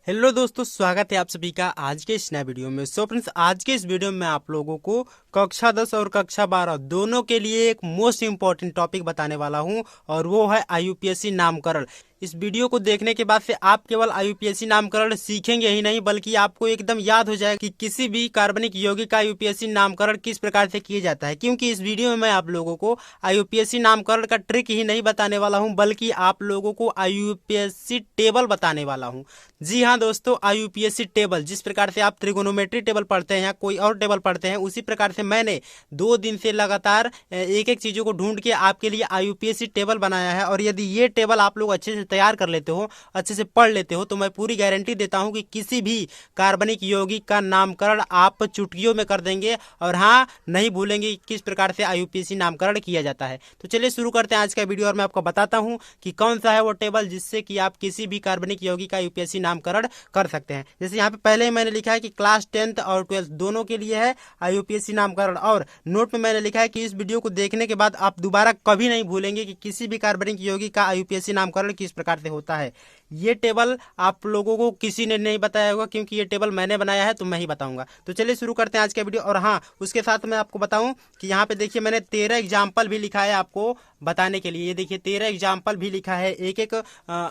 Hello दोस्तों, स्वागत है आप सभी का आज के इस नए वीडियो में। सो फ्रेंड्स, आज के इस वीडियो में आप लोगों को कक्षा 10 और कक्षा 12 दोनों के लिए एक मोस्ट इम्पॉर्टेंट टॉपिक बताने वाला हूं, और वो है आईयूपीएससी नामकरण। इस वीडियो को देखने के बाद से आप केवल आईयूपीएससी नामकरण सीखेंगे ही नहीं, बल्कि आपको एकदम याद हो जाएगा कि किसी भी कार्बनिक यौगिक का आईयूपीएससी नामकरण किस प्रकार से किया जाता है। क्योंकि इस वीडियो में मैं आप लोगों को आईयूपीएससी नामकरण का ट्रिक ही नहीं बताने वाला हूं, बल्कि आप लोगों को आईयूपीएससी टेबल बताने वाला हूं। जी हाँ दोस्तों, आईयूपीएससी टेबल, जिस प्रकार से आप त्रिगोनोमेट्री टेबल पढ़ते हैं या कोई और टेबल पढ़ते हैं, उसी प्रकार से मैंने 2 दिन से लगातार एक एक चीजों को ढूंढ के आपके लिए आईयूपीएससी टेबल बनाया है। और यदि ये टेबल आप लोग अच्छे से तैयार कर लेते हो, अच्छे से पढ़ लेते हो, तो मैं पूरी गारंटी देता हूं कि किसी भी कार्बनिक यौगिक का नामकरण आप चुटकियों में कर देंगे। और हाँ, नहीं भूलेंगे किस प्रकार से आईयूपीएससी नामकरण किया जाता है। तो चलिए शुरू करते हैं आज का वीडियो, और मैं आपको बताता हूं कि कौन सा है वो टेबल जिससे कि आप किसी भी कार्बनिक यौगिक का यूपीएससी नामकरण कर सकते हैं। जैसे यहाँ पे पहले ही मैंने लिखा है कि क्लास 10th और 12th दोनों के लिए है आईयूपीएससी नामकरण, और नोट में मैंने लिखा है कि इस वीडियो को देखने के बाद आप दोबारा कभी नहीं भूलेंगे कि किसी भी कार्बनिक यौगिक का आईयूपीएससी नामकरण किस प्रकार से होता है। ये टेबल आप लोगों को किसी ने नहीं बताया होगा, क्योंकि ये टेबल मैंने बनाया है, तो मैं ही बताऊंगा। तो चलिए शुरू करते हैं आज का वीडियो। और हाँ, उसके साथ मैं आपको बताऊं कि यहाँ पे देखिए मैंने 13 एग्जाम्पल भी लिखा है आपको बताने के लिए। ये देखिए 13 एग्जाम्पल भी लिखा है। एक एक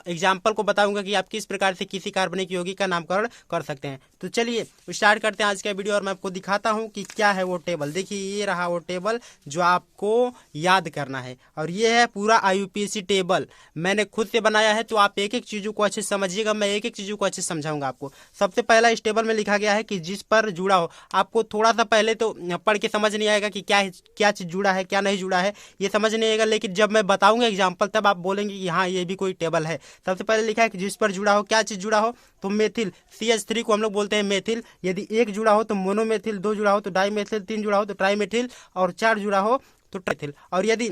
एग्जाम्पल को बताऊंगा कि आप किस प्रकार से किसी कार्बनिक यौगिक का नामकरण कर सकते हैं। तो चलिए स्टार्ट करते हैं आज का वीडियो, और मैं आपको दिखाता हूं कि क्या है वो टेबल। देखिए ये रहा वो टेबल जो आपको याद करना है, और ये है पूरा आईयूपीएससी टेबल। मैंने खुद से बनाया है, तो आप एक एक चीजों को अच्छे से समझिएगा। मैं एक एक चीजों को अच्छे से समझाऊंगा आपको। सबसे पहला इस टेबल में लिखा गया है कि जिस पर जुड़ा हो। आपको थोड़ा सा पहले तो पढ़ के समझ नहीं आएगा कि क्या क्या चीज जुड़ा है, क्या नहीं जुड़ा है, ये समझ नहीं आएगा। लेकिन जब मैं बताऊंगा एग्जाम्पल, तब आप बोलेंगे कि हाँ, ये भी कोई टेबल है। सबसे पहले लिखा है कि जिस पर जुड़ा हो, क्या चीज जुड़ा हो, तो मेथिल CH3 को हम लोग बोलते हैं मेथिल। यदि एक जुड़ा हो तो मोनोमेथिल, 2 जुड़ा हो तो डाईमेथिल, 3 जुड़ा हो तो ट्राईमेथिल, और 4 जुड़ा हो तो ट्राइथिल। और यदि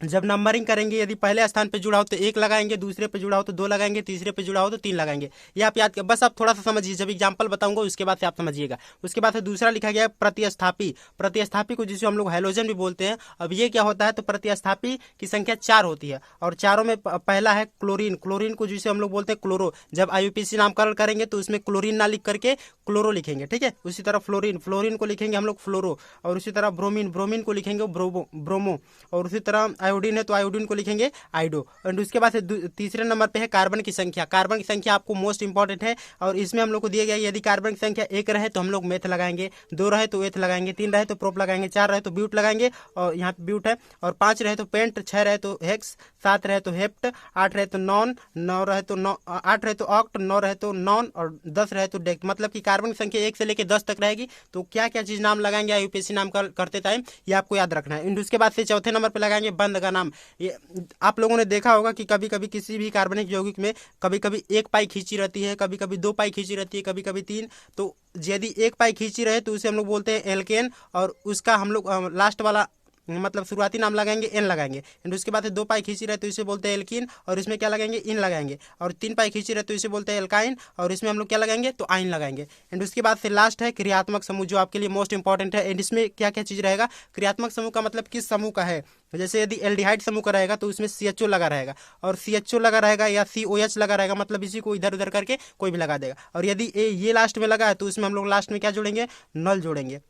जब नंबरिंग करेंगे, यदि पहले स्थान पे जुड़ा हो तो 1 लगाएंगे, दूसरे पे जुड़ा हो तो 2 लगाएंगे, तीसरे पे जुड़ा हो तो 3 लगाएंगे। ये आप याद कर, बस आप थोड़ा सा समझिए। जब एग्जाम्पल बताऊंगा उसके बाद से आप समझिएगा। उसके बाद से दूसरा लिखा गया है प्रतिस्थापी। प्रतिस्थापी को जिसे हम लोग हैलोजन भी बोलते हैं। अब ये क्या होता है, तो प्रतिस्थापी की संख्या 4 होती है, और चारों में पहला है क्लोरीन। क्लोरीन को जिसे हम लोग बोलते हैं क्लोरो। जब आईयूपीएससी नामकरण करेंगे तो उसमें क्लोरीन ना लिख करके क्लोरो लिखेंगे, ठीक है। उसी तरह फ्लोरीन, फ्लोरीन को लिखेंगे हम लोग फ्लोरो। और उसी तरह ब्रोमीन, ब्रोमीन को लिखेंगे ब्रोमो। और उसी तरह आयोडीन है तो आयोडीन को लिखेंगे आइडो। और उसके बाद से तीसरे नंबर पे है कार्बन की संख्या। कार्बन की संख्या आपको मोस्ट इंपॉर्टेंट है, और इसमें हम लोग को दिया गया है यदि कार्बन की संख्या 1 रहे तो हम लोग मेथ लगाएंगे, 2 रहे तो एथ लगाएंगे, 3 रहे तो प्रोप लगाएंगे, 4 रहे तो ब्यूट लगाएंगे, और यहाँ पे ब्यूट है, और 5 रहे तो पेंट, 6 रहे तो हेक्स, 7 रहे तो हेप्ट, 8 रहे तो नॉन, 9 रहे तो 8 रहे तो ऑक्ट, 9 रहे तो नॉन, और 10 रहे तो डेक्ट। मतलब कि कार्बन की संख्या 1 से लेकर 10 तक रहेगी। तो क्या क्या चीज नाम लगाएंगे आईयूपीएससी नाम करते टाइम, ये आपको याद रखना है। उसके बाद से चौथे नंबर पे लगाएंगे बंध का नाम। ये आप लोगों ने देखा होगा कि कभी कभी किसी भी कार्बनिक यौगिक में कभी कभी 1 पाई खींची रहती है, कभी कभी 2 पाई खींची रहती है, कभी कभी 3। तो यदि 1 पाई खींची रहे तो उसे हम लोग बोलते हैं एल्केन, और उसका हम लोग लास्ट वाला मतलब शुरुआती नाम लगाएंगे एन लगाएंगे। एंड उसके बाद 2 पाई खींची रहे तो इसे बोलते हैं एल्कीन, और इसमें क्या लगाएंगे, इन लगाएंगे। और 3 पाई खींची रहे तो इसे बोलते हैं एल्काइन, और इसमें हम लोग क्या लगाएंगे, तो आइन लगाएंगे। एंड उसके बाद से लास्ट है क्रियात्मक समूह, जो आपके लिए मोस्ट इंपॉर्टेंट है। एंड इसमें क्या क्या चीज रहेगा, क्रियात्मक समूह का मतलब किस समूह का है। जैसे यदि एल्डिहाइड समूह का रहेगा तो उसमें CHO लगा रहेगा, और CHO लगा रहेगा या COH लगा रहेगा, मतलब इसी को इधर उधर करके कोई भी लगा देगा। और यदि ये लास्ट में लगा है तो उसमें हम लोग लास्ट में क्या जोड़ेंगे, नल जोड़ेंगे।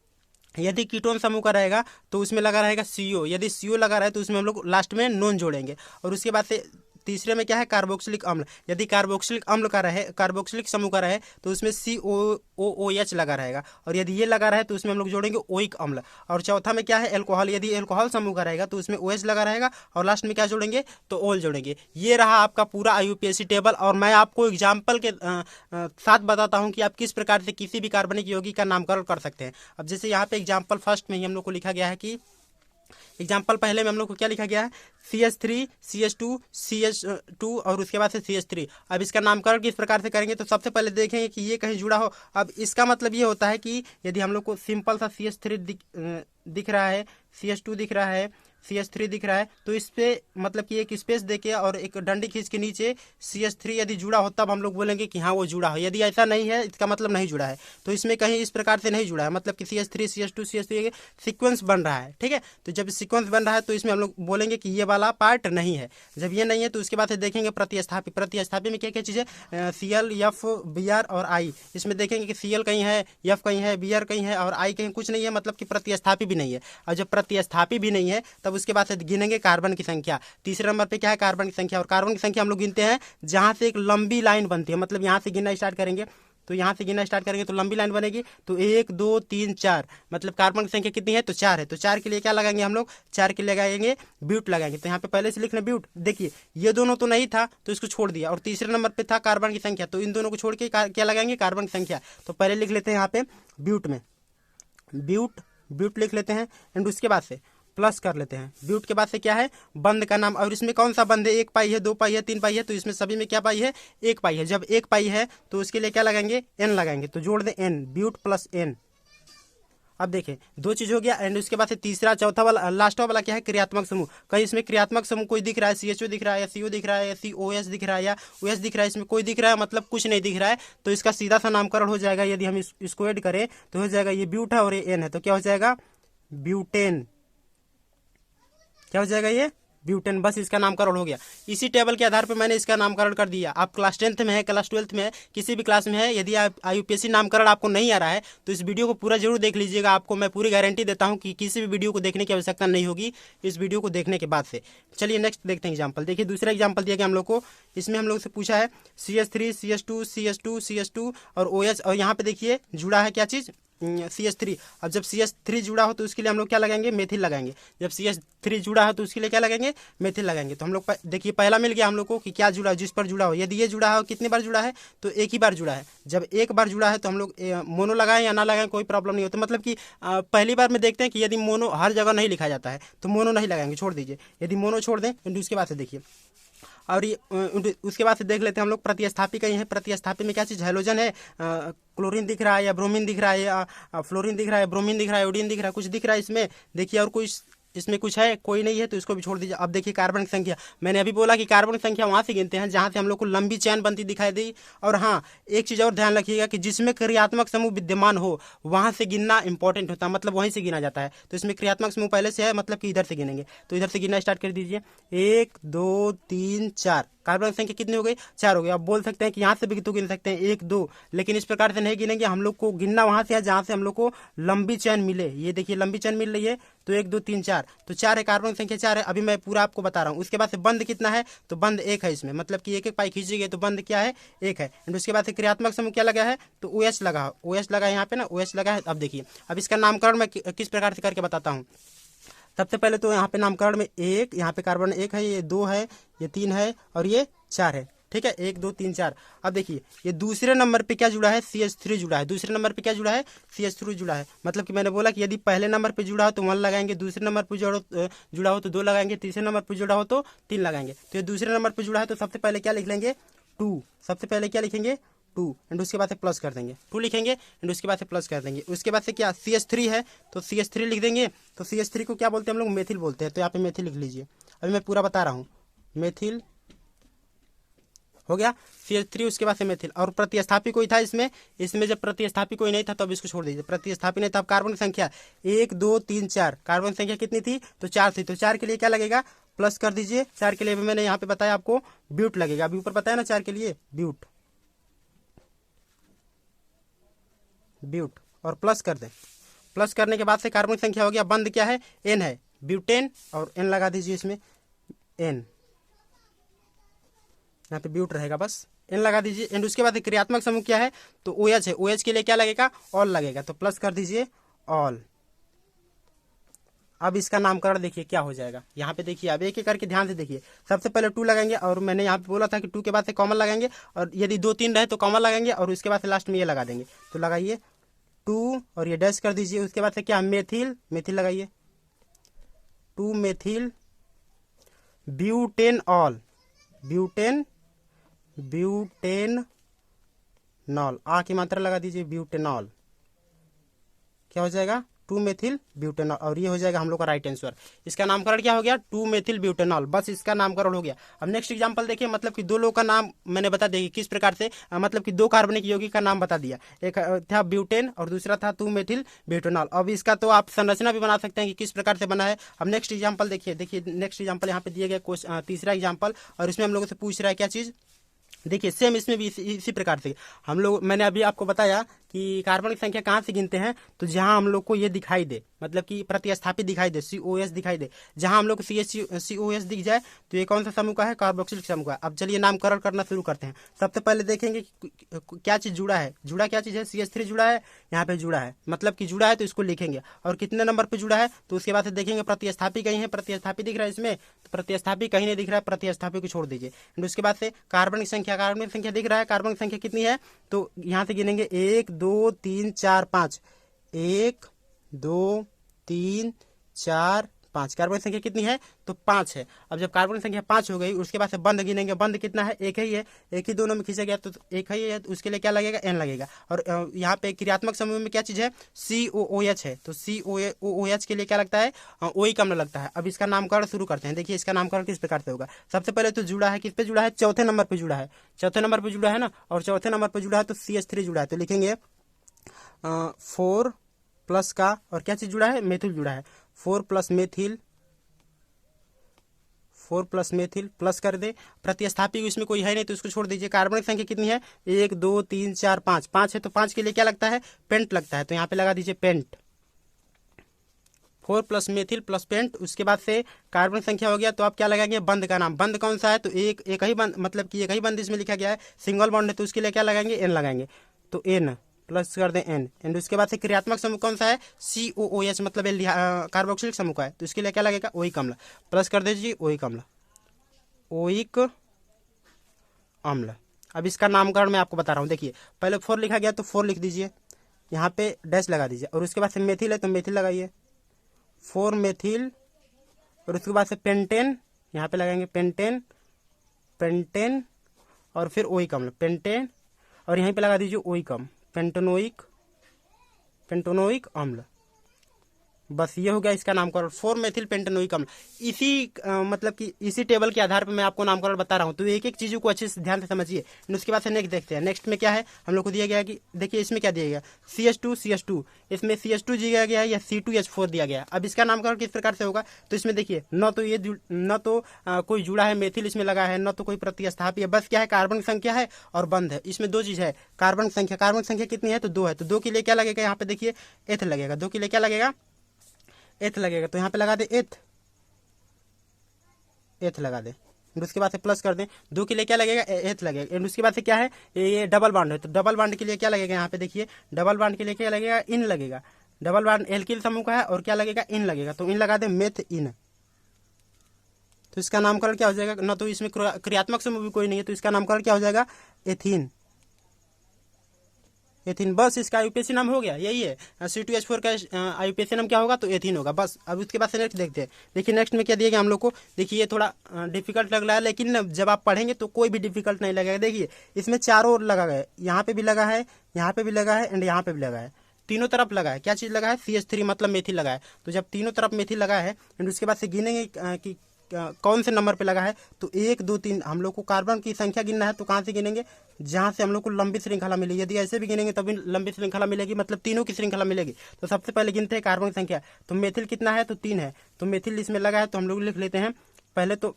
यदि कीटोन समूह का रहेगा तो उसमें लगा रहेगा CO। यदि CO लगा रहा है तो उसमें हम लोग लास्ट में नोन जोड़ेंगे। और उसके बाद से तीसरे में क्या है, कार्बोक्सिलिक अम्ल। यदि कार्बोक्सिलिक अम्ल का रहे, कार्बोक्सिलिक समूह का रहे तो उसमें COOH लगा रहेगा, और यदि ये लगा रहे तो उसमें हम लोग जोड़ेंगे ओइक अम्ल। और चौथा में क्या है, एल्कोहल। यदि एल्कोहल समूह का रहेगा तो उसमें OH लगा रहेगा, और लास्ट में क्या जोड़ेंगे, तो ओल जोड़ेंगे। ये रहा आपका पूरा आईयूपीएससी टेबल, और मैं आपको एग्जाम्पल के साथ बताता हूँ कि आप किस प्रकार से किसी भी कार्बनिक यौगिक का नामकरण कर सकते हैं। अब जैसे यहाँ पे एग्जाम्पल फर्स्ट में ही हम लोग को लिखा गया है कि एग्जाम्पल पहले में हम लोग को क्या लिखा गया है, CH3 CH2 CH2, और उसके बाद से CH3। अब इसका नामकरण किस प्रकार से करेंगे, तो सबसे पहले देखेंगे कि ये कहीं जुड़ा हो। अब इसका मतलब ये होता है कि यदि हम लोग को सिंपल सा CH3 दिख रहा है, CH2 दिख रहा है, CH3 दिख रहा है, तो इस पे मतलब कि एक स्पेस देके और एक डंडी खींच के नीचे CH3 यदि जुड़ा हो तब हम लोग बोलेंगे कि हाँ वो जुड़ा हो। यदि ऐसा नहीं है इसका मतलब नहीं जुड़ा है। तो इसमें कहीं इस प्रकार से नहीं जुड़ा है, मतलब कि CH3 CH2 CH3 सीक्वेंस बन रहा है, ठीक है। तो जब सीक्वेंस बन रहा है तो इसमें हम लोग बोलेंगे कि ये वाला पार्ट नहीं है। जब ये नहीं है तो उसके बाद देखेंगे प्रतिस्थापी। प्रतिस्थापी में क्या क्या चीज़ें, Cl, F, Br और I। इसमें देखेंगे कि Cl कहीं है, F कहीं है, Br कहीं है और I कहीं कुछ नहीं है, मतलब कि प्रतिस्थापी भी नहीं है। और जब प्रतिस्थापी भी नहीं है तब उसके बाद से गिनेंगे कार्बन की संख्या। तीसरे नंबर पे क्या है, कार्बन की संख्या। और कार्बन की संख्या हम लोग गिनते हैं जहां से एक लंबी लाइन बनती है, मतलब यहाँ से गिनना स्टार्ट करेंगे तो यहाँ से गिनना स्टार्ट करेंगे तो लंबी लाइन बनेगी। तो 1 2 3 4, मतलब कार्बन की संख्या कितनी है, तो 4 है। तो 4 के लिए क्या लगाएंगे हम लोग, 4 के लिए लगाएंगे ब्यूट लगाएंगे। तो यहाँ पे पहले से लिख लें ब्यूट। देखिए ये दोनों तो नहीं था तो इसको छोड़ दिया, और तीसरे नंबर पे था कार्बन की संख्या, तो इन दोनों को छोड़ के क्या लगाएंगे, कार्बन की संख्या। तो पहले लिख लेते हैं यहाँ पे ब्यूट में, ब्यूट ब्यूट लिख लेते हैं। एंड उसके बाद से प्लस कर लेते हैं। ब्यूट के बाद से क्या है, बंद का नाम। और इसमें कौन सा बंद है, 1 पाई है, 2 पाई है, 3 पाई है, तो इसमें सभी में क्या पाई है, 1 पाई है। जब 1 पाई है तो उसके लिए क्या लगाएंगे, एन लगाएंगे। तो जोड़ दें एन, ब्यूट प्लस एन। अब देखें दो चीज हो गया। एंड उसके बाद से तीसरा चौथा वाला लास्ट वाला क्या है, क्रियात्मक समूह। कहीं इसमें क्रियात्मक समूह कोई दिख रहा है, CHO दिख रहा है, या CO दिख रहा है, या COS दिख रहा है, या OS दिख रहा है, इसमें कोई दिख रहा है, मतलब कुछ नहीं दिख रहा है, तो इसका सीधा सा नामकरण हो जाएगा। यदि हम इसको ऐड करें तो हो जाएगा, ये ब्यूट है और ये एन है, तो क्या हो जाएगा, ब्यूटेन। क्या हो जाएगा, ये ब्यूटेन। बस इसका नामकरण हो गया। इसी टेबल के आधार पर मैंने इसका नामकरण कर दिया। आप क्लास 10th में है, क्लास 12th में है, किसी भी क्लास में है, यदि आप IUPAC नामकरण आपको नहीं आ रहा है तो इस वीडियो को पूरा जरूर देख लीजिएगा। आपको मैं पूरी गारंटी देता हूं कि किसी भी वीडियो को देखने की आवश्यकता नहीं होगी इस वीडियो को देखने के बाद से। चलिए नेक्स्ट देखते हैं एग्जाम्पल। देखिए दूसरा एग्जाम्पल दिया गया हम लोग को। इसमें हम लोग से पूछा है CH3 CH2 CH2 CH2 और OH, और यहाँ पे देखिए जुड़ा है क्या चीज़, CH3। अब जब CH3 जुड़ा हो तो उसके लिए हम लोग क्या लगाएंगे, मेथिल लगाएंगे। जब CH3 जुड़ा हो तो उसके लिए क्या लगाएंगे, मेथिल लगाएंगे। तो हम लोग देखिए पहला मिल गया हम लोग को कि क्या जुड़ा, जिस पर जुड़ा हो। यदि ये जुड़ा हो, कितनी बार जुड़ा है, तो एक ही बार जुड़ा है। जब एक बार जुड़ा है तो हम लोग मोनो लगाएं या ना लगाएं कोई प्रॉब्लम नहीं होता। मतलब कि पहली बार में देखते हैं कि यदि मोनो हर जगह नहीं लिखा जाता है तो मोनो नहीं लगाएंगे, छोड़ दीजिए। यदि मोनो छोड़ दें तो उसके बाद से देखिए, और ये उसके बाद से देख लेते हैं हम लोग प्रतिस्थापी कहीं है। प्रतिस्थापी में क्या चीज़, हैलोजन है, क्लोरीन दिख रहा है, या ब्रोमीन दिख रहा है, या फ्लोरीन दिख रहा है, ब्रोमीन दिख रहा है, आयोडीन दिख रहा है, कुछ दिख रहा है इसमें। देखिए और कोई इसमें कुछ है, कोई नहीं है, तो इसको भी छोड़ दीजिए। अब देखिए कार्बन की संख्या, मैंने अभी बोला कि कार्बन की संख्या वहां से गिनते हैं जहां से हम लोग को लंबी चैन बनती दिखाई दी। और हाँ, एक चीज़ और ध्यान रखिएगा कि जिसमें क्रियात्मक समूह विद्यमान हो वहां से गिनना इंपॉर्टेंट होता है, मतलब वहीं से गिना जाता है। तो इसमें क्रियात्मक समूह पहले से है, मतलब कि इधर से गिनेंगे, तो इधर से गिनना स्टार्ट कर दीजिए। 1 2 3 4, कार्बन की संख्या कितनी हो गई, 4 हो गई। आप बोल सकते हैं कि यहाँ से भी तो गिन सकते हैं 1 2, लेकिन इस प्रकार से नहीं गिनेंगे। हम लोग को गिनना वहां से है जहां से हम लोग को लंबी चैन मिले। ये देखिए लंबी चैन मिल रही है, तो 1 2 3 4, तो 4 है, कार्बन की संख्या 4 है। अभी मैं पूरा आपको बता रहा हूँ। उसके बाद से बंद कितना है, तो बंद 1 है इसमें, मतलब कि एक एक पाई खींची गई तो बंद क्या है, 1 है। एंड उसके बाद से क्रियात्मक समूह क्या लगा है, तो OH लगा, OH लगा यहाँ पे ना, OH लगा है। अब देखिए अब इसका नामकरण मैं किस प्रकार से करके बताता हूँ। सबसे पहले तो यहाँ पे नामकरण में 1, यहाँ पे कार्बन 1 है, ये 2 है, ये 3 है और ये 4 है, ठीक है, 1 2 3 4। अब देखिए ये दूसरे नंबर पे क्या जुड़ा है, CH3 जुड़ा है। दूसरे नंबर पे क्या जुड़ा है, CH3 जुड़ा है। मतलब कि मैंने बोला कि यदि पहले नंबर पे जुड़ा हो तो 1 लगाएंगे, दूसरे नंबर पे जुड़ा हो तो 2 लगाएंगे, तीसरे नंबर पे जुड़ा हो तो 3 लगाएंगे। तो ये दूसरे नंबर पे जुड़ा है तो सबसे पहले क्या लिख लेंगे, 2। सबसे पहले क्या लिखेंगे, 2। एंड उसके बाद से प्लस कर देंगे, 2 लिखेंगे एंड उसके बाद से प्लस कर देंगे। उसके बाद से क्या, CH3 है तो CH3 लिख देंगे। तो CH3 को क्या बोलते हैं हम लोग, मेथिल बोलते हैं। तो यहाँ पे मेथिल लिख लीजिए। अभी मैं पूरा बता रहा हूँ, मेथिल हो गया, CH3 उसके बाद से मेथिल। और प्रतिस्थापी कोई था इसमें जब प्रतिस्थापी कोई नहीं था तो अब इसको छोड़ दीजिए। प्रतिस्थापी नहीं था। अब कार्बन की संख्या 1 2 3 4, कार्बन की संख्या कितनी थी, तो 4 थी। तो 4 के लिए क्या लगेगा, प्लस कर दीजिए। 4 के लिए भी मैंने यहाँ पे बताया आपको ब्यूट लगेगा। अभी ऊपर बताया ना 4 के लिए ब्यूट, ब्यूट और प्लस कर दें। प्लस करने के बाद से कार्बन की संख्या हो गया, बंद क्या है, N है, ब्यूटेन, और N लगा दीजिए इसमें, N यहाँ पे ब्यूट रहेगा, बस N लगा दीजिए। एंड उसके बाद क्रियात्मक समूह क्या है, तो OH है। OH के लिए क्या लगेगा, ऑल लगेगा, तो प्लस कर दीजिए ऑल। अब इसका नामकरण देखिए क्या हो जाएगा। यहाँ पे देखिए अब एक एक करके ध्यान से देखिए। सबसे पहले 2 लगाएंगे, और मैंने यहाँ पे बोला था कि 2 के बाद से कॉमन लगाएंगे, और यदि 2 3 रहे तो कॉमन लगाएंगे, और उसके बाद से लास्ट में ये लगा देंगे। तो लगाइए 2 और ये डैश कर दीजिए। उसके बाद से क्या, मेथिल, मेथिल लगाइए, 2 methyl butanol, butane butanol, आ की मात्रा लगा दीजिए, ब्यूटेनॉल। क्या हो जाएगा, 2 मेथिल ब्यूटेनॉल, और ये हो जाएगा हम लोग का राइट आंसर। इसका नामकरण क्या हो गया, 2 मेथिल ब्यूटेनॉल, बस इसका नामकरण हो गया। अब नेक्स्ट एग्जांपल देखिए, मतलब कि दो लोगों का नाम मैंने बता दिया किस प्रकार से, मतलब कि दो कार्बनिक यौगिक का नाम बता दिया, एक था ब्यूटेन और दूसरा था 2 मेथिल ब्यूटेनॉल। अब इसका तो आप संरचना भी बना सकते हैं कि किस प्रकार से बना है। अब नेक्स्ट एग्जांपल देखिए, नेक्स्ट एग्जांपल यहाँ पे दिया गया तीसरा एग्जांपल, और इसमें हम लोगों से पूछ रहा है क्या चीज, देखिए सेम इसमें भी इसी प्रकार से हम लोग, मैंने अभी आपको बताया कि कार्बन की संख्या कहाँ से गिनते हैं, तो जहां हम लोग को ये दिखाई दे, मतलब कि प्रतिस्थापित दिखाई दे, COS दिखाई दे, जहां हम लोग को COS दिख जाए तो ये कौन सा समूह का है, कार्बोक्सिल समूह का। अब चलिए नामकरण करना शुरू करते हैं। सबसे पहले देखेंगे क्या चीज जुड़ा है, जुड़ा क्या चीज है, CH3 जुड़ा है, यहाँ पे जुड़ा है, मतलब कि जुड़ा है तो इसको लिखेंगे, और कितने नंबर पे जुड़ा है, तो उसके बाद से देखेंगे प्रतिस्थापी कहीं है, प्रतिस्थापी दिख रहा है इसमें, तो प्रतिस्थापी कहीं नहीं दिख रहा है, प्रतिस्थापी को छोड़ दीजिए। उसके बाद से कार्बन की संख्या दिख रहा है, कार्बन की संख्या कितनी है, तो यहाँ से गिनेंगे 1 2 3 4 5, 1 2 3 4 5, कार्बन की संख्या कितनी है, तो 5 है। अब जब कार्बन की संख्या 5 हो गई, उसके बाद से बंध गिनेंगे, बंध कितना है, एक ही है, एक ही दोनों में खींचा गया तो एक ही है, तो उसके लिए क्या लगेगा, N लगेगा। और यहाँ पे क्रियात्मक समूह में क्या चीज है, COOH है, तो COOH के लिए क्या लगता है, OH अम्ल लगता है। अब इसका नामकरण शुरू करते हैं। देखिए इसका नामकरण किस प्रकार से होगा, सबसे पहले तो जुड़ा है, किस पे जुड़ा है, चौथे नंबर पे जुड़ा है, चौथे नंबर पे जुड़ा है ना, और चौथे नंबर पे जुड़ा है तो CH3 जुड़ा है, तो लिखेंगे 4 प्लस का, और क्या चीज जुड़ा है, मेथिल जुड़ा है, 4 प्लस मेथिल प्लस कर दे। प्रतिस्थापी इसमें कोई है नहीं तो इसको छोड़ दीजिए। कार्बन की संख्या कितनी है, 1 2 3 4 5, 5 है, तो 5 के लिए क्या लगता है, पेंट लगता है, तो यहाँ पे लगा दीजिए pent, 4 plus methyl plus pent. उसके बाद से कार्बन संख्या हो गया, तो आप क्या लगाएंगे, बंद का नाम, बंद कौन सा है, तो एक ही बंद, मतलब कि एक ही बंद इसमें लिखा गया है, सिंगल बॉन्ड है, तो उसके लिए क्या लगाएंगे, N लगाएंगे, तो N प्लस कर दें N। एंड उसके बाद से क्रियात्मक समूह कौन सा है, COOH, मतलब कार्बोक्सिलिक समूह का है, तो इसके लिए क्या लगेगा, ओइक अम्ल, प्लस कर दीजिए ओइक अम्ल, ओइक अम्ल। अब इसका नामकरण मैं आपको बता रहा हूँ, देखिए पहले 4 लिखा गया तो 4 लिख दीजिए, यहाँ पे डैश लगा दीजिए, और उसके बाद से मेथिल है तो मेथिल लगाइए, 4 मेथिल, और उसके बाद से पेंटेन, यहाँ पे लगाएंगे पेंटेन, और फिर ओइक अम्ल, पेंटेन, और यहीं पे लगा दीजिए ओइक अम्ल, पेंटोनोइक अम्ल। बस ये हो गया इसका नामकरण, 4 मेथिल पेंटेनोइक अम्ल। मतलब कि इसी टेबल के आधार पर मैं आपको नामकरण बता रहा हूँ, तो एक एक चीजों को अच्छे से ध्यान से समझिए। उसके बाद से नेक्स्ट देखते हैं, नेक्स्ट में क्या है, हम लोग को दिया गया है कि देखिए इसमें क्या दिया गया, CH2, इसमें CH2 दिया गया है या C2H4 दिया गया है। अब इसका नामकरण किस प्रकार से होगा, तो इसमें देखिए न तो कोई जुड़ा है मेथिल इसमें लगा है, न तो कोई प्रतिस्थापी है, बस क्या है, कार्बन की संख्या है और बंध है। इसमें दो चीज है, कार्बन की संख्या कितनी है, तो 2 है, तो 2 के लिए क्या लगेगा, यहाँ पे देखिए एथ लगेगा, 2 के लिए क्या लगेगा, एथ लगेगा, तो यहाँ पे लगा दे एथ लगा दे। उसके बाद से प्लस कर दें, 2 के लिए क्या लगेगा, एथ लगेगा। एंड उसके बाद से क्या है, ये डबल बॉन्ड है, तो डबल बॉन्ड के लिए क्या लगेगा, यहाँ पे देखिए डबल बॉन्ड के लिए क्या लगेगा, इन लगेगा, डबल बॉन्ड एल्किल समूह का है, और क्या लगेगा, इन लगेगा, तो इन लगा दे, मेथ इन। तो इसका नामकरण क्या हो जाएगा, न तो इसमें क्रियात्मक समूह भी कोई नहीं है, तो इसका नामकरण क्या हो जाएगा, एथीन। बस इसका आईयूपीएसी नाम हो गया, यही है, C2H4 का आईयूपीएसी नाम क्या होगा, तो एथीन होगा बस। अब उसके बाद से नेक्स्ट देखते हैं। देखिए नेक्स्ट में क्या दिया गया हम लोग को, देखिए ये थोड़ा डिफिकल्ट लग रहा है, लेकिन जब आप पढ़ेंगे तो कोई भी डिफिकल्ट नहीं लगेगा। देखिए इसमें चारों ओर लगा है, यहाँ पे भी लगा है, यहाँ पे भी लगा है, एंड यहाँ पे भी लगा है, तीनों तरफ लगा है। क्या चीज लगा है, CH3 मतलब मेथिल लगा है। तो जब तीनों तरफ मेथिल लगा है, एंड उसके बाद से गिनेंगे कि कौन से नंबर पे लगा है, तो 1 2 3 हम लोग को कार्बन की संख्या गिनना है, तो कहाँ से गिनेंगे, जहां से हम लोग को लंबी श्रृंखला मिली। यदि ऐसे भी गिनेंगे तभी लंबी श्रृंखला मिलेगी, मतलब तीनों की श्रृंखला मिलेगी। तो सबसे पहले गिनते हैं कार्बन की संख्या, तो मेथिल कितना है, तो 3 है, तो मेथिल इसमें लगा है, तो हम लोग लिख लेते हैं पहले। तो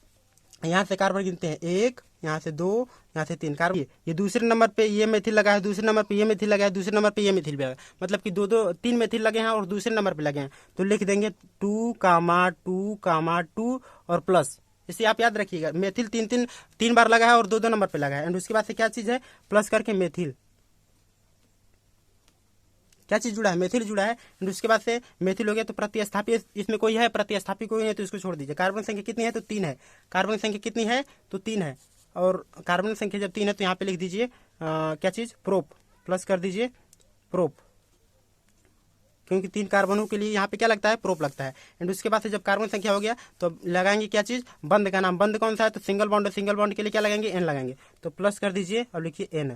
यहाँ से कार्बन गिनते हैं, 1, यहाँ से 2, यहाँ से 3 कार्बन। ये दूसरे नंबर पे ये मेथिल लगा है, दूसरे नंबर पे ये मेथिल लगा है, दूसरे नंबर पे ये मेथिल लगा है, मतलब कि 3 मेथिल लगे हैं और दूसरे नंबर पे लगे हैं। तो लिख देंगे 2, और प्लस। इसे आप याद रखिएगा, मेथिल 3 बार लगा है और 2 नंबर पे लगा है। एंड उसके बाद से क्या चीज है, प्लस करके मेथिल, क्या चीज जुड़ा है, मेथिल जुड़ा है। एंड उसके बाद से मेथिल हो गया, तो प्रतिस्थापी इसमें कोई है, प्रतिस्थापी कोई नहीं है, तो इसको छोड़ दीजिए। कार्बन संख्या कितनी है, तो 3 है, कार्बन संख्या कितनी है, तो 3 है, और कार्बन संख्या जब 3 है तो यहाँ पे लिख दीजिए क्या चीज, प्रोप, प्लस कर दीजिए प्रोप, क्योंकि 3 कार्बनों के लिए यहाँ पे क्या लगता है, प्रोप लगता है। एंड उसके बाद से जब कार्बन संख्या हो गया तो लगाएंगे क्या चीज, बंद का नाम, बंद कौन सा है, तो सिंगल बॉन्ड, सिंगल बॉन्ड के लिए क्या लगाएंगे, N लगाएंगे, तो प्लस कर दीजिए और लिखिए N,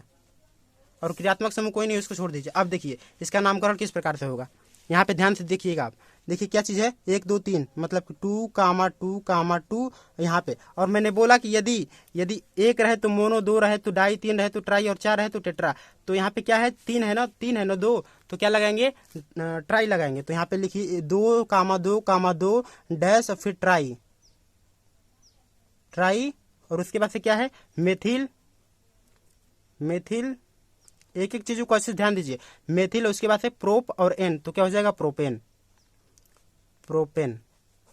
और क्रियात्मक समूह कोई नहीं, उसको छोड़ दीजिए। अब देखिए इसका नामकरण किस प्रकार से होगा, यहाँ पे ध्यान से देखिएगा आप, देखिए क्या चीज है, 1 2 3 मतलब 2, 2, 2, यहाँ पे। और मैंने बोला कि यदि यदि एक रहे तो मोनो, दो रहे तो डाई, तीन रहे तो ट्राई और चार रहे तो टेट्रा। तो यहाँ पे क्या है, तीन है ना, तीन है ना, दो, तो क्या लगाएंगे, ट्राई लगाएंगे। तो यहाँ पे लिखिए 2, 2, 2 डैश और फिर ट्राई, ट्राई, और उसके बाद से क्या है, मेथिल, मेथिल, एक एक चीजों को अच्छे से ध्यान दीजिए, मेथिल, उसके बाद से प्रोप और एन, तो क्या हो जाएगा, propane, propane,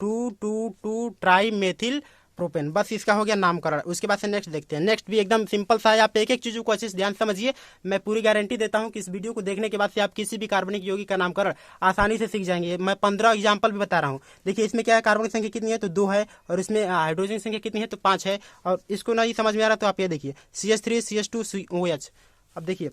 2, 2, 2 try methyl propane. बस इसका हो गया नामकरण। उसके बाद से नेक्स्ट देखते हैं। नेक्स्ट भी एकदम सिंपल सा है, आप एक एक चीजों को अच्छे से ध्यान समझिए। मैं पूरी गारंटी देता हूं कि इस वीडियो को देखने के बाद से आप किसी भी कार्बनिक यौगिक का नामकरण आसानी से सीख जाएंगे। मैं 15 एग्जाम्पल भी बता रहा हूँ। देखिए इसमें क्या है, कार्बनिक संख्या कितनी है, तो 2 है, और इसमें हाइड्रोजन संख्या कितनी है, तो 5 है। और इसको नहीं समझ में आ रहा तो आप ये देखिए CH3 CH2 COH। अब देखिए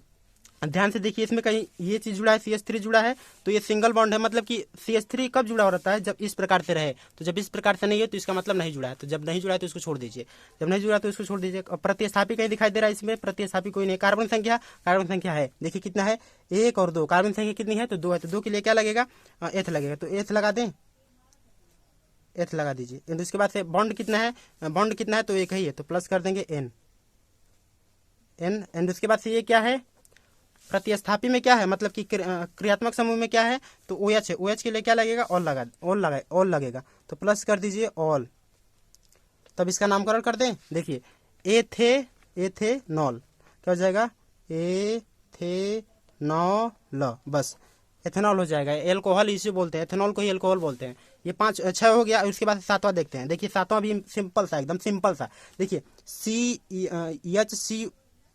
ध्यान से देखिए, इसमें कहीं ये चीज जुड़ा है, CH3 जुड़ा है, तो ये सिंगल बॉन्ड है, मतलब कि CH3 कब जुड़ा हो रहता है, जब इस प्रकार से रहे। तो जब इस प्रकार से नहीं है तो इसका मतलब नहीं जुड़ा है। तो जब नहीं जुड़ा है तो इसको छोड़ दीजिए, जब नहीं जुड़ा तो इसको छोड़ दीजिए। अब प्रतिस्थापी कहीं दिखाई दे रहा है, इसमें प्रतिस्थापी कोई नहीं। कार्बन संख्या, कार्बन संख्या है, देखिए कितना है, 1 और 2। कार्बन संख्या कितनी है, तो 2 है, तो 2 के लिए क्या लगेगा, एथ लगेगा, तो एथ लगा दें, एथ लगा दीजिए। एंड उसके बाद से बॉन्ड कितना है, बॉन्ड कितना है, तो एक ही है, तो प्लस कर देंगे एन, एन। एंड उसके बाद से ये क्या है, प्रतिस्थापी में क्या है, मतलब कि क्रियात्मक समूह में क्या है, तो OH है, OH के लिए क्या लगेगा, ऑल लगेगा, तो प्लस कर दीजिए ऑल। तब इसका नामकरण कर दें, देखिए एथेनॉल, क्या हो जाएगा, एथेनॉल, बस एथेनॉल हो जाएगा। एल्कोहल इसे बोलते हैं, एथेनॉल को ही एल्कोहल बोलते हैं। ये 5 6 हो गया। उसके बाद सातवां देखते हैं। देखिए सातवां भी सिंपल सा, एकदम सिंपल सा। देखिए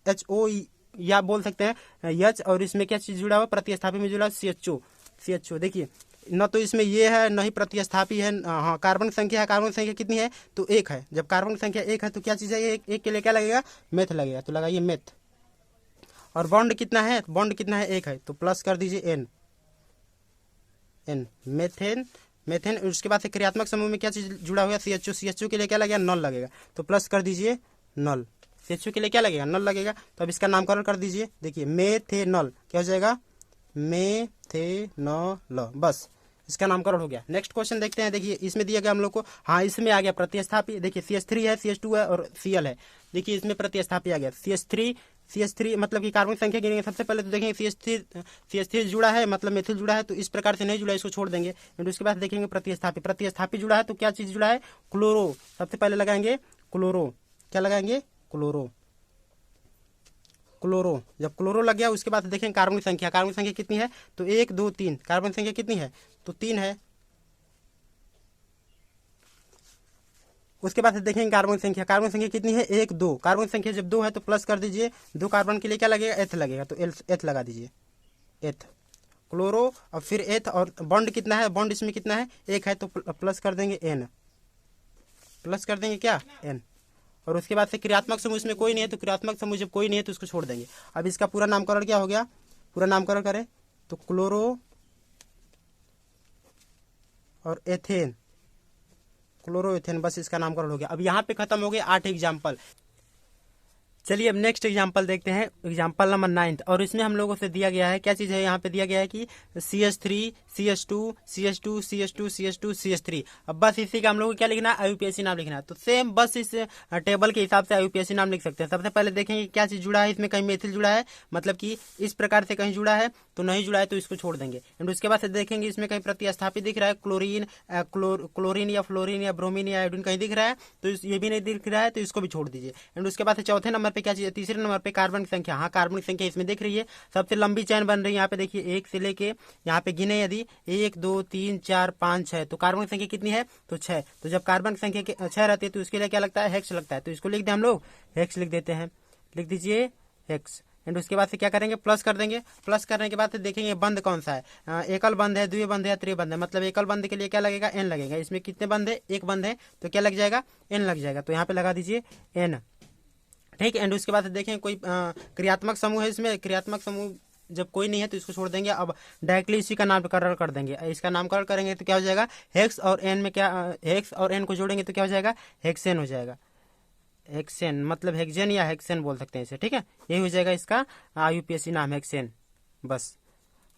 CHO, या बोल सकते हैं यच, और इसमें क्या चीज जुड़ा हुआ, प्रतिस्थापी में जुड़ा CHO। देखिए न तो इसमें ये है, न ही प्रतिस्थापी है। हाँ, कार्बन संख्या है, कार्बन संख्या कितनी है, तो 1 है। जब कार्बन संख्या 1 है तो क्या चीज है, एक के लिए क्या लगेगा, मेथ लगेगा, तो लगाइए मेथ। और बॉन्ड कितना है, बॉन्ड कितना है, 1 है, तो प्लस कर दीजिए एन, मेथेन, मेथेन। उसके बाद से क्रियात्मक समूह में क्या चीज जुड़ा हुआ है, CHO के लिए क्या लगेगा, नल लगेगा, तो प्लस कर दीजिए नल। CHO के लिए क्या लगेगा, नल लगेगा। तो अब इसका नामकरण कर दीजिए, देखिए मेथेनॉल, क्या हो जाएगा, मेथेनॉल, बस इसका नामकरण हो गया। नेक्स्ट क्वेश्चन देखते हैं। देखिए इसमें दिया गया हम लोग को, हाँ इसमें आ गया प्रतिस्थापी। देखिए CH3 है, CH2 है और Cl है। देखिए इसमें प्रतिस्थापी आ गया CH3 मतलब कि कार्बन संख्या गिनेंगे। सबसे पहले तो देखेंगे CH3 जुड़ा है, मतलब मेथिल जुड़ा है, तो इस प्रकार से नहीं जुड़ा, इसको छोड़ देंगे। फिर उसके बाद देखेंगे प्रतिस्थापी जुड़ा है, तो क्या चीज जुड़ा है, क्लोरो। सबसे पहले लगाएंगे क्लोरो, क्या लगाएंगे, क्लोरो। जब क्लोरो लग गया उसके बाद देखेंगे कार्बन संख्या कितनी है, तो 1 2 3। कार्बन संख्या कितनी है, तो 3 है। उसके बाद देखेंगे कार्बन संख्या कितनी है, 1 2। कार्बन संख्या जब 2 है तो प्लस कर दीजिए, 2 कार्बन के लिए क्या लगेगा, एथ लगेगा, तो एथ लगा दीजिए, एथ, क्लोरो। और फिर एथ, और बॉन्ड कितना है, बॉन्ड इसमें कितना है, 1 है, तो प्लस कर देंगे एन, प्लस कर देंगे क्या, एन। और उसके बाद से क्रियात्मक समूह इसमें कोई नहीं है, तो क्रियात्मक समूह जब कोई नहीं है तो इसको छोड़ देंगे। अब इसका पूरा नामकरण क्या हो गया, पूरा नामकरण करें तो क्लोरो और एथेन, क्लोरोएथेन, बस इसका नामकरण हो गया। अब यहाँ पे खत्म हो गए 8 एग्जाम्पल। चलिए अब नेक्स्ट एग्जाम्पल देखते हैं, एग्जाम्पल नंबर 9। और इसमें हम लोगों से दिया गया है, क्या चीज है, यहाँ पे दिया गया है कि CH3 CH2 CH2 CH2 CH2 CH3। अब बस इसी का हम लोग को क्या लिखना है, IUPAC नाम लिखना है। तो सेम बस इस टेबल के हिसाब से IUPAC नाम लिख सकते हैं। सबसे पहले देखेंगे क्या चीज जुड़ा है, इसमें कहीं मेथिल जुड़ा है, मतलब कि इस प्रकार से कहीं जुड़ा है, तो नहीं जुड़ा है तो इसको छोड़ देंगे। एंड उसके बाद से देखेंगे इसमें कहीं प्रतिस्थापित दिख रहा है, क्लोरीन या फ्लोरीन या ब्रोमीन या आयोडीन कहीं दिख रहा है, तो ये भी नहीं दिख रहा है, तो इसको भी छोड़ दीजिए। एंड उसके बाद चौथे नंबर पे क्या चीज है, तीसरे नंबर पे कार्बन की संख्या। हाँ, कार्बन की संख्या इसमें दिख रही है, सबसे लंबी चैन बन रही है। यहाँ पे देखिए 1 से लेके यहाँ पे गिने, यदि 1 2 3 4 5 6, तो कार्बन की संख्या कितनी है, तो 6। तो जब कार्बन की संख्या 6 रहती है तो इसके लिए क्या लगता है, हेक्स लगता है, तो इसको लिख दें हम लोग, हेक्स लिख देते हैं, लिख दीजिए हेक्स। एंड उसके बाद से क्या करेंगे, प्लस कर देंगे। प्लस करने के बाद से देखेंगे बंद कौन सा है, एकल बंद है, द्वितीय बंद है, तृतीय बंद है। मतलब एकल बंद के लिए क्या लगेगा, एन लगेगा। इसमें कितने बंद है, एक बंद है, तो क्या लग जाएगा, एन लग जाएगा। तो यहाँ पे लगा दीजिए एन, ठीक। एंड उसके बाद देखें कोई क्रियात्मक समूह है, इसमें क्रियात्मक समूह जब कोई नहीं है तो इसको छोड़ देंगे। अब डायरेक्टली इसी का नामकरण कर देंगे। इसका नामकरण करेंगे तो क्या हो जाएगा, हेक्स और एन में क्या, हेक्स और एन को जोड़ेंगे तो क्या हो जाएगा, हेक्सेन हो जाएगा। हेक्सेन मतलब हेक्सेन या हेक्सेन बोल सकते हैं इसे, ठीक है। यही हो जाएगा इसका IUPAC नाम, हेक्सेन, बस।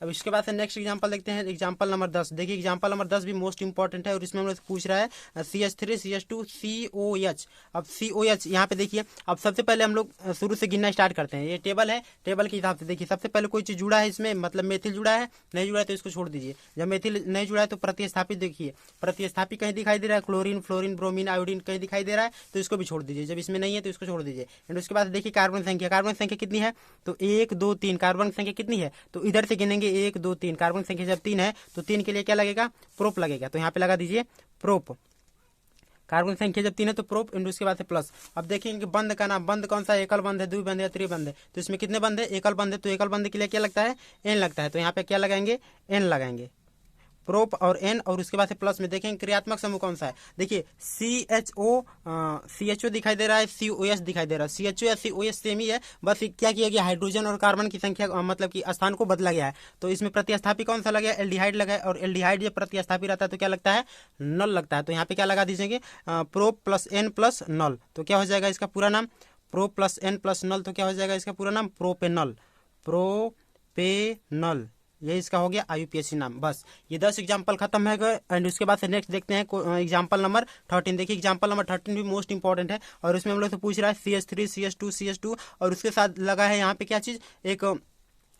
अब इसके बाद से नेक्स्ट एग्जांपल देखते हैं, एग्जांपल नंबर 10। देखिए एग्जांपल नंबर 10 भी मोस्ट इंपॉर्टेंट है और इसमें हम लोग पूछ रहा है CH3 CH2 COH। अब COH यहाँ पे देखिए, अब सबसे पहले हम लोग शुरू से गिनना स्टार्ट करते हैं। ये टेबल है, टेबल के हिसाब से देखिए सबसे पहले कोई चीज जुड़ा है इसमें, मतलब मेथिल जुड़ा है, नहीं जुड़ा है तो इसको छोड़ दीजिए। जब मेथिल नहीं जुड़ा है तो प्रतिस्थापित देखिए, प्रतिस्थापित कहीं दिखाई दे रहा है, क्लोरीन फ्लोरीन ब्रोमीन आयोडीन कहीं दिखाई दे रहा है तो इसको भी छोड़ दीजिए। जब इसमें नहीं है तो इसको छोड़ दीजिए। एंड उसके बाद देखिए कार्बन संख्या, कार्बन संख्या कितनी है तो 1 2 3। कार्बन संख्या कितनी है तो इधर से गिनेंगे 1 2 3। कार्बन संख्या जब 3 है तो 3 के लिए क्या लगेगा, प्रोप लगेगा, तो यहाँ पे लगा दीजिए प्रोप। कार्बन संख्या जब 3 है तो प्रोप, एंड उसके बाद से प्लस। अब देखेंगे कि बंद का नाम, बंद कौन सा है, एकल बंद है, द्विबंध है, त्रिबंध है। तो इसमें कितने बंद है, एकल बंद है, तो एकल बंद के लिए क्या लगता है, एन लगता है, तो यहाँ पे क्या लगाएंगे, एन लगाएंगे, प्रोप और एन। और उसके बाद से प्लस में देखेंगे क्रियात्मक समूह कौन सा है। देखिए CHO दिखाई दे रहा है, COS दिखाई दे रहा है। CHO या COS सेम ही है, बस क्या किया गया, हाइड्रोजन और कार्बन की संख्या मतलब कि स्थान को बदला गया है। तो इसमें प्रतिस्थापी कौन सा लगा, एल्डिहाइड लगा है, और एल्डिहाइड जब प्रतिस्थापी रहता है तो क्या लगता है, नल लगता है। तो यहाँ पे क्या लगा दीजिएंगे, प्रोप प्लस एन प्लस नल। तो क्या हो जाएगा इसका पूरा नाम, प्रोप प्लस एन प्लस नल, तो क्या हो जाएगा इसका पूरा नाम, प्रोपेनल, प्रोपेनल। ये इसका हो गया IUPAC नाम। बस ये 10 एग्जाम्पल खत्म है गए। एंड उसके बाद से नेक्स्ट देखते हैं एग्जाम्पल नंबर 13। देखिए एग्जाम्पल नंबर 13 भी मोस्ट इंपॉर्टेंट है और उसमें हम लोग से पूछ रहा है CH3 CH2 CH2 और उसके साथ लगा है यहाँ पे क्या चीज, एक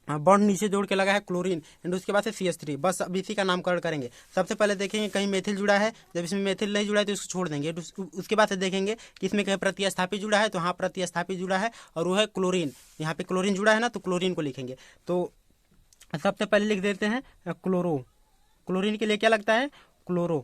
बॉन्ड नीचे जोड़ के लगा है क्लोरीन, एंड उसके बाद से CH3। बस अब इसी का नामकरण करेंगे। सबसे पहले देखेंगे कहीं मेथिल जुड़ा है, जब इसमें मेथिल नहीं जुड़ा है तो इसको छोड़ देंगे। उसके बाद से देखेंगे कि इसमें कहीं प्रतिस्थापित जुड़ा है, तो हाँ प्रतिस्थापित जुड़ा है और वो है क्लोरीन। यहाँ पे क्लोरीन जुड़ा है ना, तो क्लोरीन को लिखेंगे। तो सबसे पहले लिख देते हैं क्लोरो। क्लोरीन के लिए क्या लगता है, क्लोरो।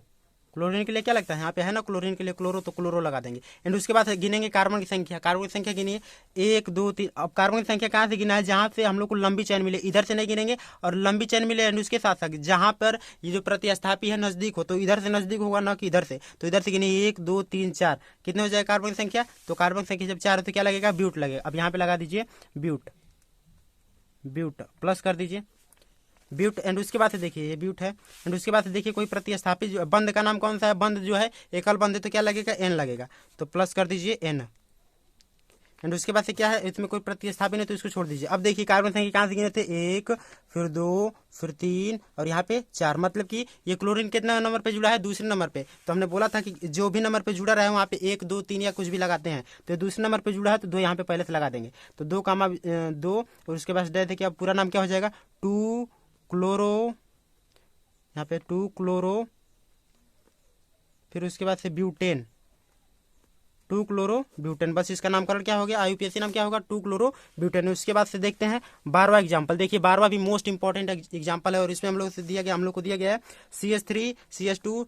क्लोरीन के लिए क्या लगता है, यहाँ पे है ना क्लोरीन के लिए क्लोरो, तो क्लोरो लगा देंगे। एंड उसके बाद गिनेंगे कार्बन की संख्या। कार्बन की संख्या गिनिए 1 2 3। अब कार्बन की संख्या कहाँ से गिना है, जहाँ से हम लोग को लंबी चैन मिले, इधर से नहीं गिनेंगे, और लंबी चैन मिले एंड उसके साथ साथ जहाँ पर ये जो प्रतिस्थापी है नजदीक हो, तो इधर से नजदीक होगा ना कि इधर से, तो इधर से गिनिए 1 2 3 4। कितने हो जाएगा कार्बन की संख्या, तो कार्बन की संख्या जब 4 हो तो क्या लगेगा, ब्यूट लगेगा। अब यहाँ पे लगा दीजिए ब्यूट, ब्यूट प्लस कर दीजिए ब्यूट। एंड उसके बाद से देखिए ये ब्यूट है। एंड उसके बाद से देखिए कोई प्रतिस्थापित जो बंद का नाम कौन सा है, बंद जो है एकल बंद है तो क्या लगेगा, एन लगेगा, तो प्लस कर दीजिए एन। एंड उसके बाद से क्या है, इसमें कोई प्रतिस्थापित है तो इसको छोड़ दीजिए। अब देखिए कार्बन संख्या कहाँ से गिने थे, 1 फिर 2 फिर 3 और यहाँ पे 4। मतलब कि ये क्लोरीन कितना नंबर पे जुड़ा है, दूसरे नंबर पे। तो हमने बोला था कि जो भी नंबर पे जुड़ा रहे वहाँ पे 1 2 3 या कुछ भी लगाते हैं, तो दूसरे नंबर पे जुड़ा है तो 2 यहाँ पे पहले से लगा देंगे। तो 2 कामा 2 और उसके बाद डे थे कि अब पूरा नाम क्या हो जाएगा, 2 क्लोरो, यहाँ पे 2 क्लोरो, फिर उसके बाद से ब्यूटेन, 2 क्लोरो ब्यूटेन। बस इसका नामकरण क्या हो गया, IUPAC नाम क्या होगा, 2 क्लोरो ब्यूटेन। उसके बाद से देखते हैं 12वां एग्जाम्पल। देखिए 12वां भी मोस्ट इंपॉर्टेंट एग्जाम्पल है और इसमें हम लोग से दिया गया, हम लोग को दिया गया है CH3 CH2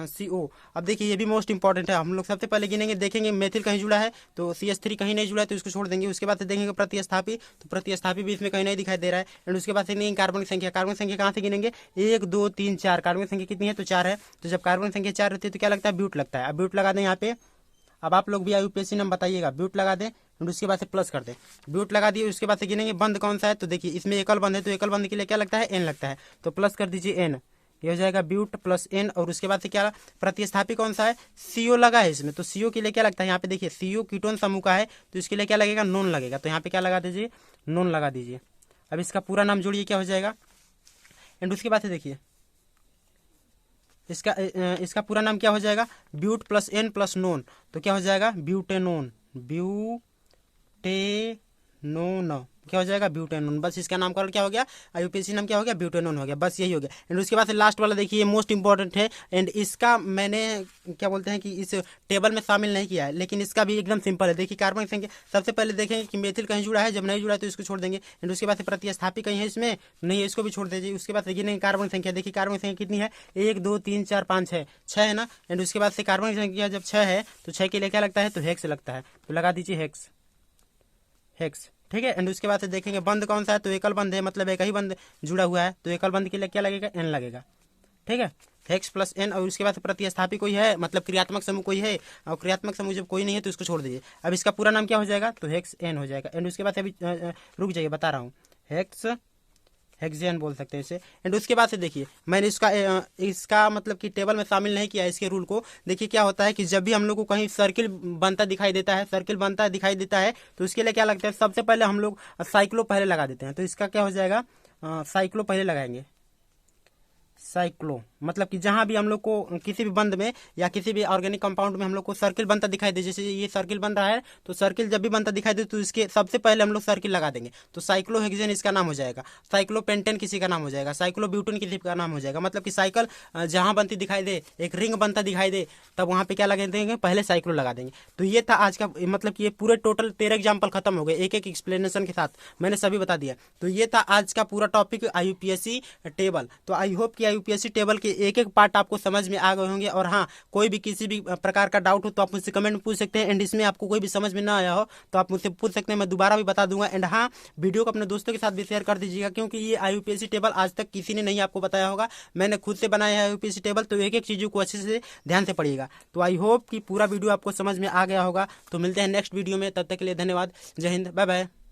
CO। अब देखिए ये भी मोस्ट इंपॉर्टेंट है। हम लोग सबसे पहले गिनेंगे, देखेंगे मेथिल कहीं जुड़ा है तो CH3 कहीं नहीं जुड़ा है तो इसको छोड़ देंगे। उसके बाद से देखेंगे प्रतिस्थापी, तो प्रतिस्थापी भी इसमें कहीं नहीं दिखाई दे रहा है। एंड उसके बाद से गिनेंगे कार्बन की संख्या। कार्बन संख्या कहाँ से गिनेंगे, 1 2 3 4। कार्बन संख्या कितनी है तो 4 है, तो जब कार्बन संख्या 4 रहती है तो क्या लगता है, ब्यूट लगता है। अब ब्यूट लगा दें यहाँ पे। अब आप लोग भी IUPAC नाम बताइएगा, ब्यूट लगा दें और उसके बाद से प्लस कर दें। ब्यूट लगा दिए, उसके बाद से गिनेंगे बंद कौन सा है, तो देखिए इसमें एकल बंद है तो एकल बंद के लिए क्या लगता है, एन लगता है, तो प्लस कर दीजिए एन। ये हो जाएगा ब्यूट प्लस एन। और उसके बाद से क्या प्रतिस्थापी कौन सा है, CO लगा है इसमें, तो CO के लिए क्या लगता है, यहाँ पे देखिए CO कीटोन समूह का है तो इसके लिए क्या लगेगा, नॉन लगेगा, तो यहाँ पे क्या लगा दीजिए, नॉन लगा दीजिए। अब इसका पूरा नाम जोड़िए, क्या हो जाएगा। एंड उसके बाद से देखिए इसका पूरा नाम क्या हो जाएगा, but plus ene plus none, तो क्या हो जाएगा, ब्यूटेनोन, ब्यूटेनोन क्या हो जाएगा, ब्यूटेनोन। बस इसका नामकरण क्या हो गया, IUPAC नाम क्या हो गया, ब्यूटेनोन हो गया। बस यही हो गया। एंड उसके बाद से लास्ट वाला देखिए मोस्ट इंपॉर्टेंट है। एंड इसका मैंने क्या बोलते हैं कि इस टेबल में शामिल नहीं किया है, लेकिन इसका भी एकदम सिंपल है। देखिए कार्बन संख्या सबसे पहले देखेंगे कि मेथिल कहीं जुड़ा है, जब नहीं जुड़ा है तो इसको छोड़ देंगे। एंड उसके बाद से प्रतिस्थापी कहीं है इसमें नहीं है, इसको भी छोड़ दीजिए। उसके बाद से कार्बन संख्या, देखिए कार्बन संख्या कितनी है, 1 2 3 4 5 6, 6 है ना। एंड उसके बाद से कार्बन संख्या जब 6 है तो 6 के लिए क्या लगता है, तो हेक्स लगता है, तो लगा दीजिए हेक्स, हेक्स, ठीक है। एंड उसके बाद से देखेंगे बंद कौन सा है, तो एकल बंद है, मतलब एक ही बंद जुड़ा हुआ है, तो एकल बंद के लिए क्या लगेगा, एन लगेगा, ठीक है, हेक्स प्लस एन। और उसके बाद से प्रतिस्थापी कोई है, मतलब क्रियात्मक समूह कोई है, और क्रियात्मक समूह जब कोई नहीं है तो इसको छोड़ दीजिए। अब इसका पूरा नाम क्या हो जाएगा, तो हेक्स एन हो जाएगा। एंड उसके बाद से अभी रुक जाइए, बता रहा हूँ, हेक्स हेक्सेन बोल सकते हैं इसे। एंड उसके बाद से देखिए मैंने इसका मतलब कि टेबल में शामिल नहीं किया इसके रूल को। देखिए क्या होता है कि जब भी हम लोग को कहीं सर्किल बनता दिखाई देता है, सर्किल बनता दिखाई देता है, तो इसके लिए क्या लगता है, सबसे पहले हम लोग साइक्लो पहले लगा देते हैं। तो इसका क्या हो जाएगा, साइक्लो पहले लगाएंगे। साइक्लो मतलब कि जहां भी हम लोग को किसी भी बंद में या किसी भी ऑर्गेनिक कंपाउंड में हम लोग को सर्किल बनता दिखाई दे, जैसे ये सर्किल बन रहा है, तो सर्किल जब भी बनता दिखाई दे तो इसके सबसे पहले हम लोग सर्किल लगा देंगे। तो साइक्लोहेक्सेन इसका नाम हो जाएगा, साइक्लोपेंटेन किसी का नाम हो जाएगा, साइक्लोब्यूटेन किसी का नाम हो जाएगा। मतलब कि साइकिल जहां बनती दिखाई दे, एक रिंग बनता दिखाई दे, तब वहां पे क्या लगा देंगे, पहले साइक्लो लगा देंगे। तो ये था आज का, मतलब कि ये पूरे टोटल 13 एग्जाम्पल खत्म हो गए, एक एक एक्सप्लेनेशन के साथ मैंने सभी बता दिया। तो ये था आज का पूरा टॉपिक IUPAC टेबल। तो आई होप कि IUPAC टेबल के एक एक पार्ट आपको समझ में आ गए होंगे। और हाँ, कोई भी किसी भी प्रकार का डाउट हो तो आप मुझसे कमेंट में पूछ सकते हैं। एंड इसमें आपको कोई भी समझ में ना आया हो तो आप मुझसे पूछ सकते हैं, मैं दोबारा भी बता दूंगा। एंड हाँ, वीडियो को अपने दोस्तों के साथ भी शेयर कर दीजिएगा, क्योंकि ये IUPAC टेबल आज तक किसी ने नहीं आपको बताया होगा। मैंने खुद से बनाया है IUPAC टेबल, तो एक एक चीज़ों को अच्छे से ध्यान से पढ़िएगा। तो आई होप कि पूरा वीडियो आपको समझ में आ गया होगा। तो मिलते हैं नेक्स्ट वीडियो में, तब तक के लिए धन्यवाद। जय हिंद, बाय बाय।